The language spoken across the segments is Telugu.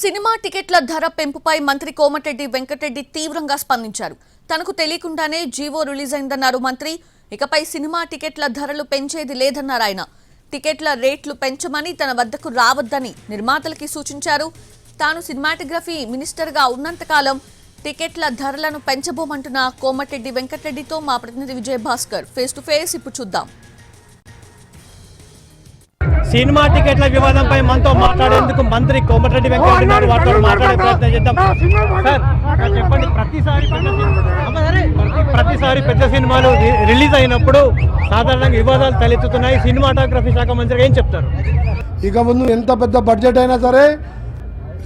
సినిమా టికెట్ల ధర పెంపుపై మంత్రి కోమటిరెడ్డి వెంకటరెడ్డి తీవ్రంగా స్పందించారు. తనకు తెలియకుండానే జీవో రిలీజ్ అయిందన్నారు మంత్రి. ఇకపై సినిమా టికెట్ల ధరలు పెంచేది లేదన్నారు ఆయన. టికెట్ల రేట్లు పెంచమని తన వద్దకు రావద్దని నిర్మాతలకి సూచించారు. తాను సినిమాటోగ్రఫీ మినిస్టర్గా ఉన్నంతకాలం టికెట్ల ధరలను పెంచబోమంటున్న కోమటిరెడ్డి వెంకటరెడ్డితో మా ప్రతినిధి Vijay Bhaskar face to face ఇప్పుడు చూద్దాం. సినిమా టికెట్ల వివాదంపై మనతో మాట్లాడేందుకు మంత్రి కోమటిరెడ్డి వెంకటరెడ్డి వారితో మాట్లాడే ప్రయత్నం చేద్దాం. సార్ చెప్పండి, ప్రతిసారి పెద్ద సినిమాలు రిలీజ్ అయినప్పుడు సాధారణంగా వివాదాలు తలెత్తుతున్నాయి. సినిమాటోగ్రఫీ శాఖ మంత్రిగా ఏం చెప్తారు? ఇక ముందు ఎంత పెద్ద బడ్జెట్ అయినా సరే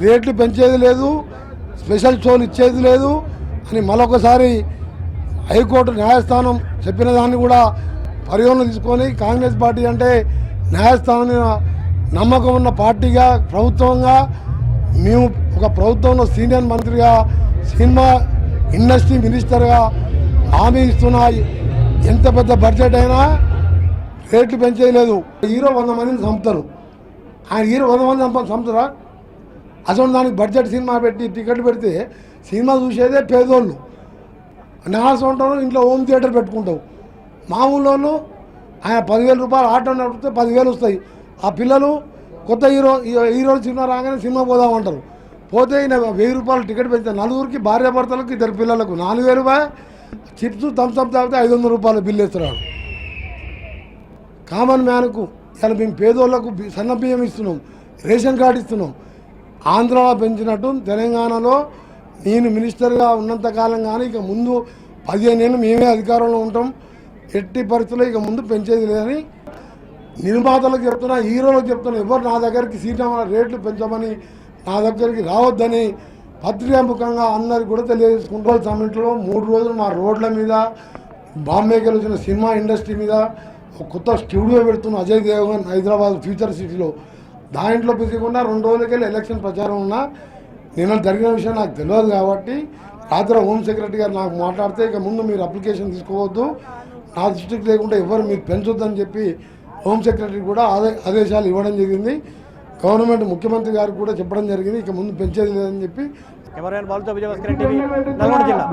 రేట్లు పెంచేది లేదు, స్పెషల్ షోలు ఇచ్చేది లేదు అని మరొకసారి హైకోర్టు న్యాయస్థానం చెప్పిన దాన్ని కూడా పరిగణన తీసుకొని కాంగ్రెస్ పార్టీ అంటే న్యాయస్థానం నమ్మకం ఉన్న పార్టీగా ప్రభుత్వంగా మేము ఒక ప్రభుత్వంలో సీనియర్ మంత్రిగా సినిమా ఇండస్ట్రీ మినిస్టర్గా హామీ ఇస్తున్నా. ఎంత పెద్ద బడ్జెట్ అయినా రేట్లు పెంచేయలేదు. హీరో 100 మందిని చంపుతారు, ఆయన హీరో 100 మంది చంపుతారా? అసలు దానికి బడ్జెట్ సినిమా పెట్టి టికెట్ పెడితే సినిమా చూసేదే పేదోళ్ళు. నాసం ఉంటారు, ఇంట్లో హోమ్ థియేటర్ పెట్టుకుంటావు. మామూలు వాళ్ళు ఆయన 10,000 రూపాయలు ఆటో నడిపితే 10,000 వస్తాయి. ఆ పిల్లలు కొత్త హీరో సినిమా రాగానే సినిమా పోదామంటారు. పోతే ఈయన 1,000 రూపాయలు టికెట్ పెంచారు. నలుగురికి భార్యాభర్తలకు 2 పిల్లలకు 4,000 రూపాయలు. చిప్స్ థమ్స్అప్ తాగితే 500 రూపాయలు బిల్లు ఇస్తున్నాడు. కామన్ మ్యాన్కు ఇలా మేము పేదోళ్లకు సన్న బియ్యం ఇస్తున్నాం, రేషన్ కార్డు ఇస్తున్నాం. ఆంధ్రాలో పెంచినట్టు తెలంగాణలో నేను మినిస్టర్గా ఉన్నంతకాలం కానీ ఇక ముందు 15 ఏళ్ళు మేమే అధికారంలో ఉంటాం. ఎట్టి పరిస్థితుల్లో ఇక ముందు పెంచేది లేదని నిర్మాతలకు చెప్తున్నా, హీరోలకు చెప్తున్నా. ఎవరు నా దగ్గరికి సీట్ల రేట్లు పెంచమని నా దగ్గరికి రావద్దని పత్రికాముఖంగా అందరికి కూడా తెలియజేసుకుంటారు. సమ్మిట్లో 3 రోజులు మా రోడ్ల మీద, బాంబేకి వచ్చిన సినిమా ఇండస్ట్రీ మీద ఒక కొత్త స్టూడియో పెడుతున్న అజయ్ దేవగన్ హైదరాబాద్ ఫ్యూచర్ సిటీలో. దాంట్లో పెద్దకుండా 2 రోజులకెళ్ళి ఎలక్షన్ ప్రచారం ఉన్నా నిన్న జరిగిన విషయం నాకు తెలియదు కాబట్టి రాత్రి హోమ్ సెక్రటరీ గారు నాకు మాట్లాడితే ఇక ముందు మీరు అప్లికేషన్ తీసుకోవద్దు, నా దృష్టికి లేకుండా ఎవరు మీరు పెంచొద్దని చెప్పి హోమ్ సెక్రటరీ కూడా ఆదేశాలు ఇవ్వడం జరిగింది. గవర్నమెంట్ ముఖ్యమంత్రి గారికి కూడా చెప్పడం జరిగింది ఇక ముందు పెంచేది లేదని చెప్పి. కెమెరామెన్ బాలుతో విజయ్ భాస్కర్ టీవీ, నల్గొండ జిల్లా.